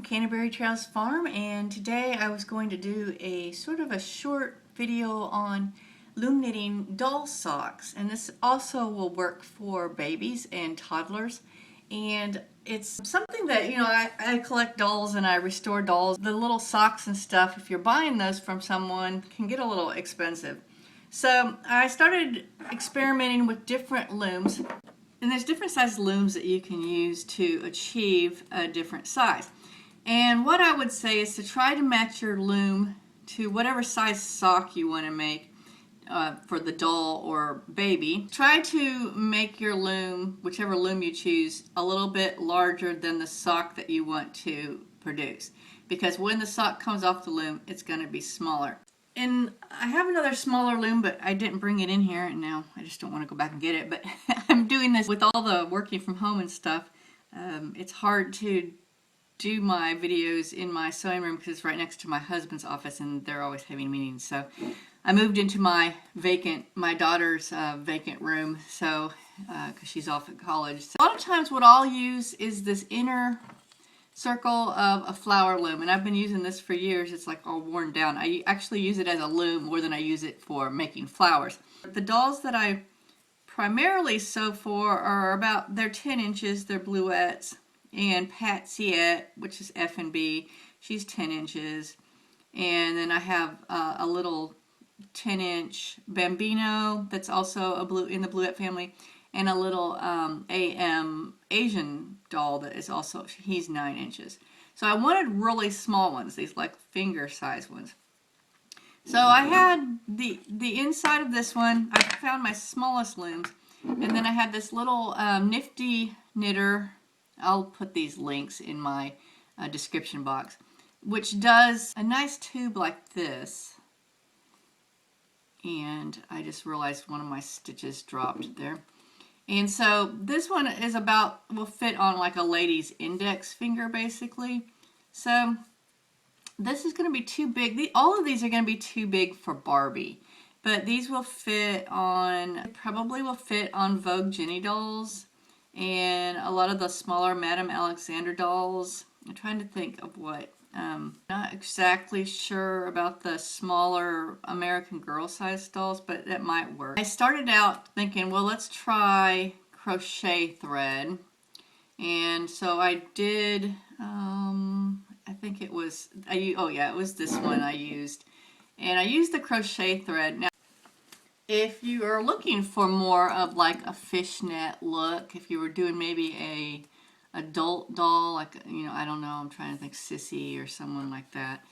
from Canterbury Trails Farm, and today I was going to do a sort of a short video on loom knitting doll socks, and this also will work for babies and toddlers. And it's something that, you know, I collect dolls and I restore dolls. The little socks and stuff, if you're buying those from someone, can get a little expensive. So I started experimenting with different looms. And there's different size looms that you can use to achieve a different size. And what I would say is to try to match your loom to whatever size sock you want to make for the doll or baby. Try to make your loom, whichever loom you choose, a little bit larger than the sock that you want to produce. Because when the sock comes off the loom, it's going to be smaller. And I have another smaller loom, but I didn't bring it in here, and now I just don't want to go back and get it. But I'm doing this with all the working from home and stuff. It's hard to do my videos in my sewing room because it's right next to my husband's office, and they're always having meetings. So I moved into my daughter's vacant room, so because she's off at college. So a lot of times what I'll use is this inner circle of a flower loom, and I've been using this for years. It's like all worn down. I actually use it as a loom more than I use it for making flowers. The dolls that I primarily sew for are they're 10 inches, they're bluettes, and Patsyette, which is F&B, she's 10 inches. And then I have a little 10-inch Bambino that's also in the bluette family, and a little AM Asian doll that is also, he's 9 inches. So I wanted really small ones, these like finger size ones. So I had the inside of this one, I found my smallest looms, and then I had this little nifty knitter. I'll put these links in my description box, which does a nice tube like this. And I just realized one of my stitches dropped there. And so this one is will fit on like a lady's index finger basically. So this is going to be too big. All of these are going to be too big for Barbie. But these will probably will fit on Vogue Jenny dolls and a lot of the smaller Madame Alexander dolls. I'm trying to think of what. Not exactly sure about the smaller American Girl size dolls, but that might work. I started out thinking, well, let's try crochet thread. And so I did, I think it was, it was this one I used. And I used the crochet thread. Now, if you are looking for more of like a fishnet look, if you were doing maybe a adult doll, like, you know, I don't know, I'm trying to think, Sissy or someone like that.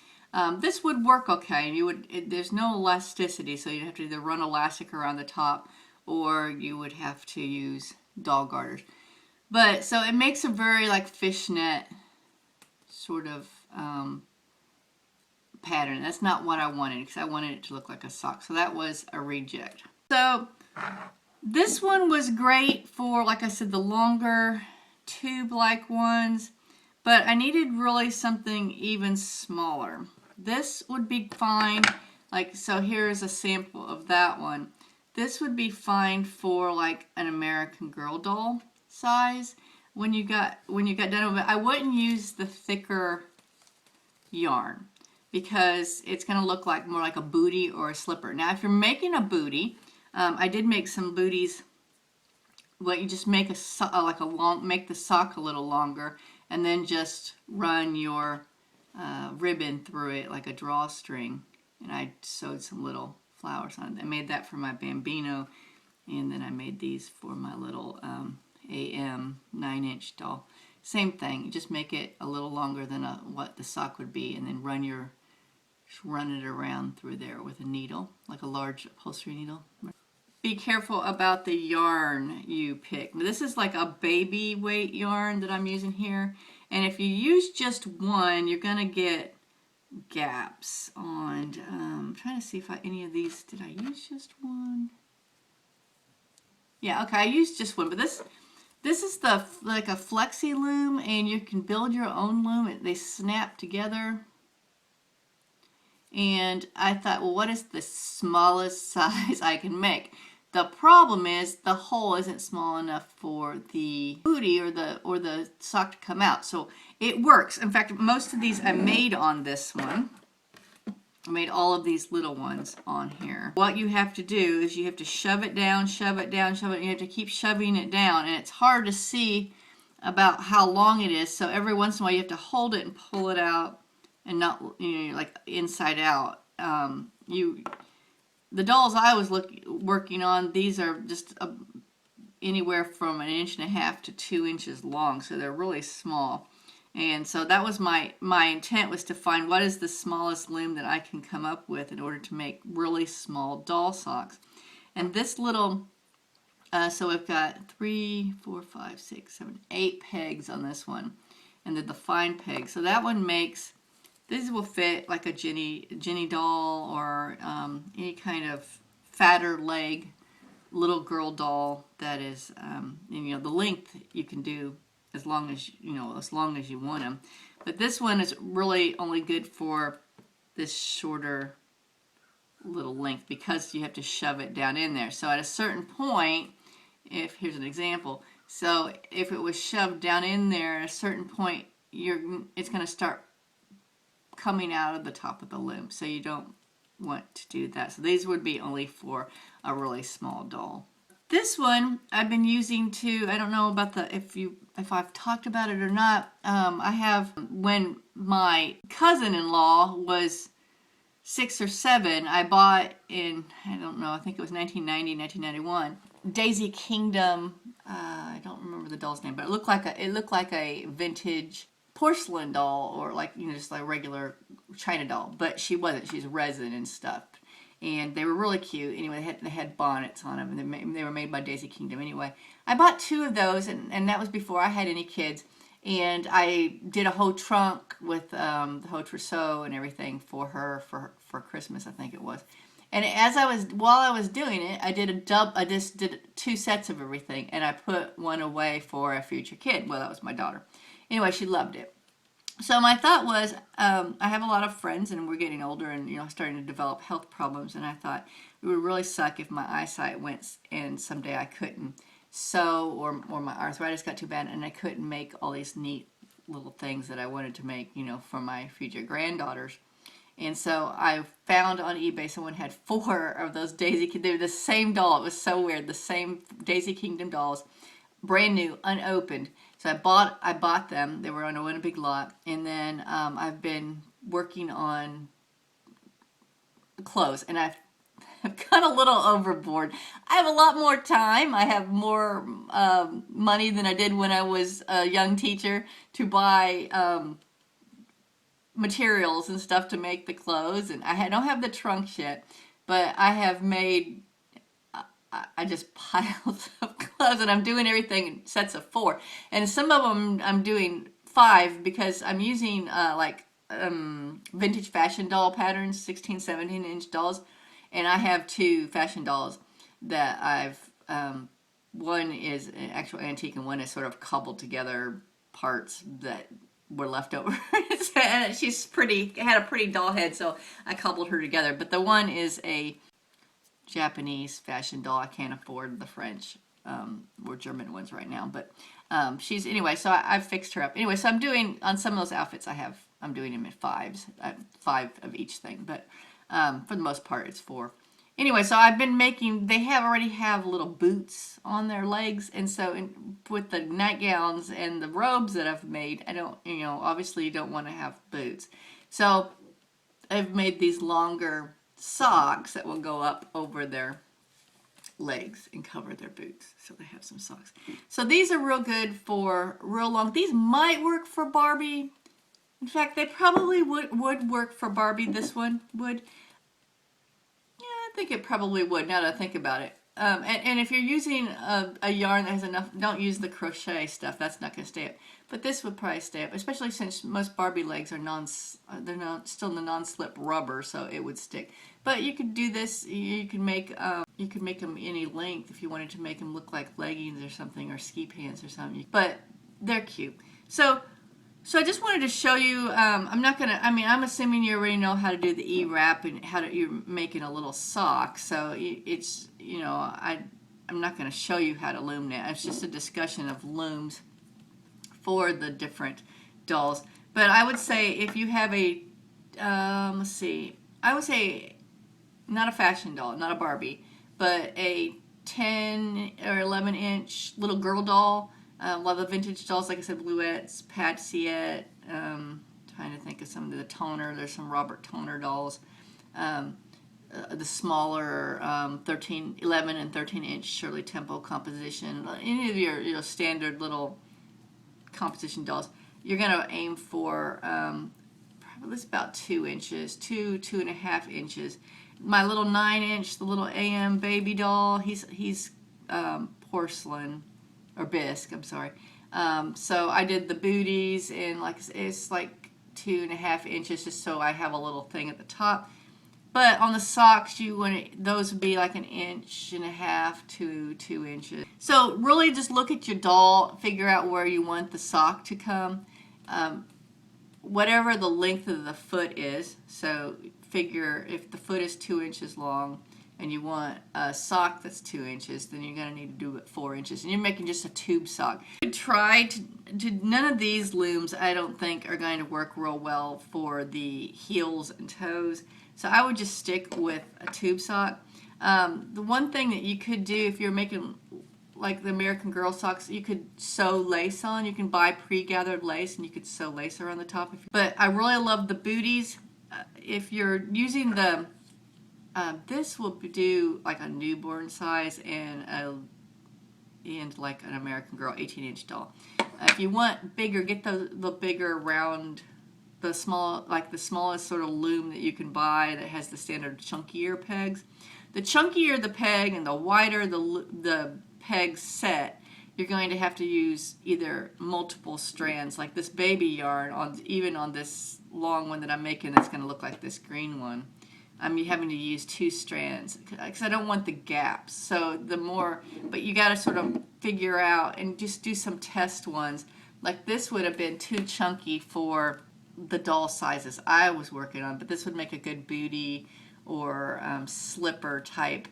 This would work okay. There's no elasticity, so you'd have to either run elastic around the top or you would have to use doll garters. But so it makes a very like fishnet sort of pattern. That's not what I wanted because I wanted it to look like a sock. So that was a reject. So this one was great for, like I said, the longer tube-like ones, but I needed really something even smaller. This would be fine, like, so here's a sample of that one. This would be fine for like an American Girl doll size. When you got done with it, I wouldn't use the thicker yarn because it's going to look like more like a bootie or a slipper. Now, if you're making a bootie, I did make some booties. Well, you just make make the sock a little longer, and then just run your ribbon through it like a drawstring. And I sewed some little flowers on it. I made that for my Bambino, and then I made these for my little AM 9-inch doll. Same thing. You just make it a little longer than what the sock would be, and then run it around through there with a needle, like a large upholstery needle. Be careful about the yarn you pick. This is like a baby weight yarn that I'm using here. And if you use just one, you're going to get gaps on. I'm trying to see if any of these, did I use just one? Yeah, okay, I used just one. But this is like a Flexee loom, and you can build your own loom. They snap together. And I thought, well, what is the smallest size I can make? The problem is the hole isn't small enough for the booty or the sock to come out. So it works. In fact, most of these I made on this one. I made all of these little ones on here. What you have to do is you have to shove it down, shove it down, shove it. You have to keep shoving it down, and it's hard to see about how long it is. So every once in a while you have to hold it and pull it out, and not, you know, like inside out. The dolls I was working on, these are just anywhere from 1.5 inches to 2 inches long, so they're really small. And so that was my intent, was to find what is the smallest loom that I can come up with in order to make really small doll socks. And this little, so we've got 3, 4, 5, 6, 7, 8 pegs on this one, and then the fine peg. So that one makes, these will fit like a Jenny doll, or any kind of fatter leg little girl doll that is, you know, the length you can do as long as you want them. But this one is really only good for this shorter little length because you have to shove it down in there. So at a certain point, here's an example. So if it was shoved down in there at a certain point, it's going to start coming out of the top of the loom. So you don't want to do that. So these would be only for a really small doll. This one I've been using to, I don't know about if I've talked about it or not. I have, when my cousin-in-law was 6 or 7, I bought in, I don't know, I think it was 1990, 1991, Daisy Kingdom. I don't remember the doll's name, but it looked like a vintage porcelain doll, or like, you know, just like a regular China doll. But she wasn't. She's resin and stuff. And they were really cute. Anyway, they had bonnets on them, and they were made by Daisy Kingdom. Anyway, I bought 2 of those, and that was before I had any kids. And I did a whole trunk with the whole trousseau and everything for her for Christmas, I think it was. And while I was doing it, I just did 2 sets of everything, and I put one away for a future kid. Well, that was my daughter. Anyway, she loved it. So my thought was, I have a lot of friends, and we're getting older, and, you know, starting to develop health problems, and I thought it would really suck if my eyesight went and someday I couldn't sew, or my arthritis got too bad and I couldn't make all these neat little things that I wanted to make, you know, for my future granddaughters. And so I found on eBay someone had 4 of those they were the same doll. It was so weird. The same Daisy Kingdom dolls, brand new, unopened. So I bought them. They were on a big lot. And then I've been working on clothes, and I've gone a little overboard. I have a lot more time. I have more money than I did when I was a young teacher to buy materials and stuff to make the clothes. And I don't have the trunks yet, but I have made just piles of clothes, and I'm doing everything in sets of 4. And some of them I'm doing 5 because I'm using vintage fashion doll patterns, 16, 17 inch dolls. And I have 2 fashion dolls that I've, one is an actual antique and one is sort of cobbled together parts that were left over. And she's had a pretty doll head, so I cobbled her together. But the one is a Japanese fashion doll. I can't afford the French or German ones right now. But anyway, so I've fixed her up. Anyway, so I'm doing, on some of those outfits I'm doing them in 5s, 5 of each thing. But for the most part, it's 4. Anyway, so I've been making, they already have little boots on their legs, and so with the nightgowns and the robes that I've made, I don't, obviously you don't want to have boots. So I've made these longer socks that will go up over their legs and cover their boots, so they have some socks. So these are real good for real long. These might work for Barbie. In fact, they probably would work for Barbie. This one would. Yeah, I think it probably would, now that I think about it. And if you're using a yarn that has enough, don't use the crochet stuff. That's not going to stay up. But this would probably stay up, especially since most Barbie legs are still in the non-slip rubber, so it would stick. But you could do this. You can make them any length if you wanted to make them look like leggings or something, or ski pants or something. But they're cute. So So I just wanted to show you, I'm not going to, I mean, I'm assuming you already know how to do the E-wrap and how to, you're making a little sock. So it's, you know, I'm not going to show you how to loom now. It's just a discussion of looms for the different dolls. But I would say if you have a, let's see, I would say not a fashion doll, not a Barbie, but a 10 or 11 inch little girl doll. A lot of the vintage dolls, like I said, Bluettes, Patsiette, trying to think of some of the Toner. There's some Robert Toner dolls. The smaller 11 and 13 inch Shirley Temple composition. Any of your standard little composition dolls, you're going to aim for probably about 2 inches, 2.5 inches. My little 9 inch, the little AM baby doll, he's porcelain. Or bisque, I'm sorry. So I did the booties, and like it's like 2.5 inches, just so I have a little thing at the top. But on the socks, those would be like 1.5 inches to 2 inches. So really, just look at your doll, figure out where you want the sock to come, whatever the length of the foot is. So figure if the foot is 2 inches long, and you want a sock that's 2 inches, then you're going to need to do it 4 inches. And you're making just a tube sock. None of these looms, I don't think, are going to work real well for the heels and toes. So I would just stick with a tube sock. The one thing that you could do if you're making like the American Girl socks, you could sew lace on. You can buy pre-gathered lace, and you could sew lace around the top. But I really love the booties. If you're using the this will do like a newborn size and like an American Girl 18-inch doll. If you want bigger, get the bigger round, the smallest sort of loom that you can buy that has the standard chunkier pegs. The chunkier the peg and the wider the peg set, you're going to have to use either multiple strands, like this baby yarn, even on this long one that I'm making that's going to look like this green one. I'm having to use 2 strands because I don't want the gaps. So but you got to sort of figure out and just do some test ones. Like this would have been too chunky for the doll sizes I was working on, but this would make a good booty or slipper type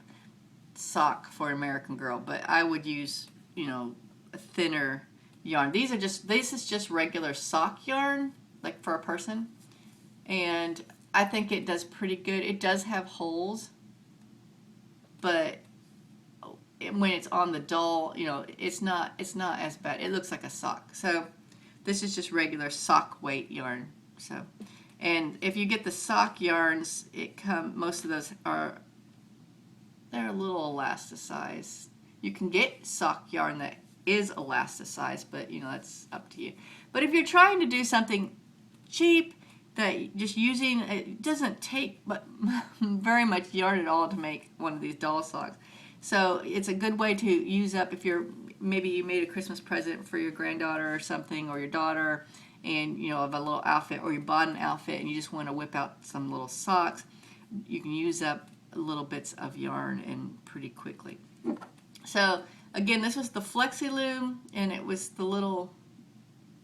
sock for American Girl. But I would use, you know, a thinner yarn. This is just regular sock yarn, like for a person, and I think it does pretty good. It does have holes, but when it's on the doll, you know, it's not as bad. It looks like a sock. So this is just regular sock weight yarn. So, and if you get the sock yarns, most of those they're a little elasticized. You can get sock yarn that is elasticized, but you know, that's up to you. But if you're trying to do something cheap, that just using, it doesn't take very much yarn at all to make one of these doll socks. So it's a good way to use up if maybe you made a Christmas present for your granddaughter or something, or your daughter, and you know, of a little outfit, or you bought an outfit and you just want to whip out some little socks. You can use up little bits of yarn and pretty quickly. So again, this was the Flexee loom, and it was the little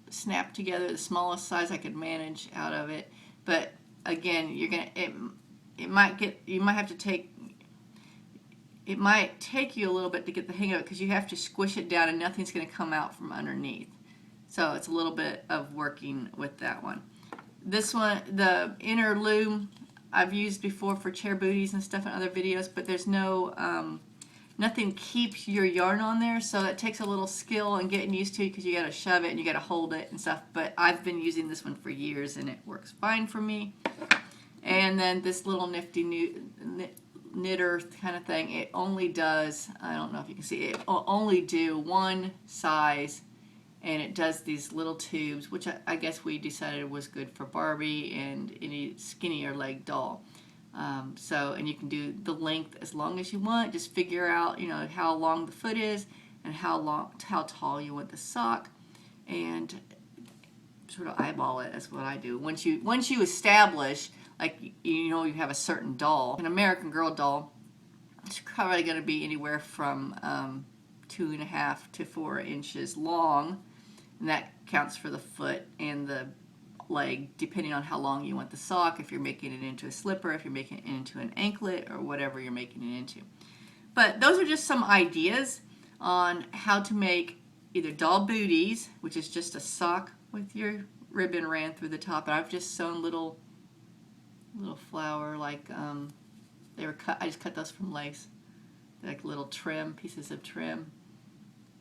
snap together, the smallest size I could manage out of it. But again, it might take you a little bit to get the hang of it, because you have to squish it down and nothing's going to come out from underneath. So it's a little bit of working with that one. This one, the inner loom, I've used before for chair booties and stuff in other videos, but there's no nothing keeps your yarn on there, so that takes a little skill and getting used to, because you got to shove it and you got to hold it and stuff. But I've been using this one for years and it works fine for me. And then this little nifty knitter kind of thing, it only does, I don't know if you can see it, only do one size, and it does these little tubes, which I guess we decided was good for Barbie and any skinnier leg doll. And you can do the length as long as you want. Just figure out, you know, how long the foot is and how tall you want the sock, and sort of eyeball it. That's what I do. Once you establish, like, you know, you have a certain doll. An American Girl doll, it's probably going to be anywhere from 2.5 to 4 inches long. and that counts for the foot and the leg, depending on how long you want the sock, if you're making it into a slipper, if you're making it into an anklet, or whatever you're making it into. But those are just some ideas on how to make either doll booties, which is just a sock with your ribbon ran through the top. And I've just sewn little flower, like they were cut. I just cut those from lace, like little trim, pieces of trim,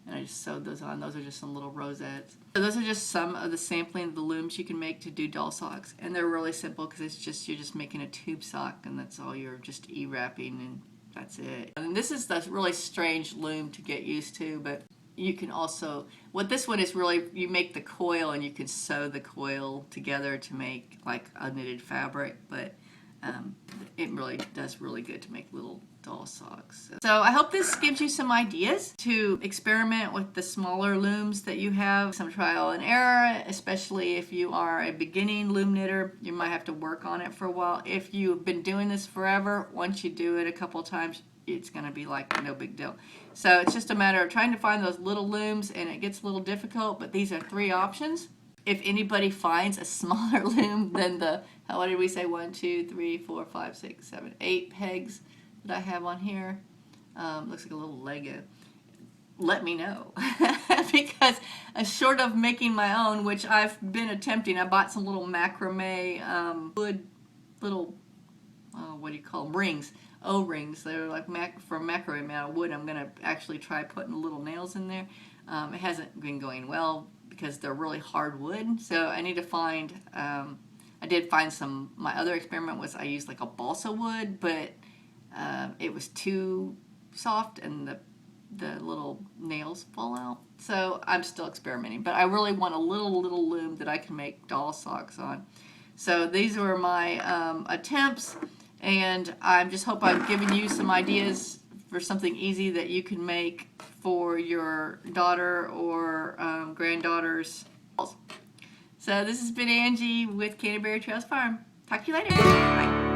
and I just sewed those on. Those are just some little rosettes. So those are just some of the sampling of the looms you can make to do doll socks, and they're really simple because it's just you're just making a tube sock, and that's all. You're just e-wrapping, and that's it. And this is the really strange loom to get used to, but you can also, what this one is really, you make the coil and you can sew the coil together to make like a knitted fabric, but it really does really good to make little doll socks. So I hope this gives you some ideas to experiment with the smaller looms that you have. Some trial and error, especially if you are a beginning loom knitter. You might have to work on it for a while. If you've been doing this forever, once you do it a couple times, it's going to be like no big deal. So it's just a matter of trying to find those little looms, and it gets a little difficult, but these are 3 options. If anybody finds a smaller loom than the, what did we say, 1, 2, 3, 4, 5, 6, 7, 8 pegs that I have on here, looks like a little Lego, let me know. Because short of making my own, which I've been attempting, I bought some little macrame wood, little, what do you call them, rings, O-rings. They're like from macrame out of wood. I'm going to actually try putting little nails in there. It hasn't been going well because they're really hard wood, so I need to find, I did find some, my other experiment was I used like a balsa wood, but it was too soft and the little nails fall out. So I'm still experimenting, but I really want a little loom that I can make doll socks on. So these were my attempts, and I just hope I've given you some ideas for something easy that you can make for your daughter or granddaughter's dolls. So this has been Angie with Canterbury Trails Farm. Talk to you later. Bye.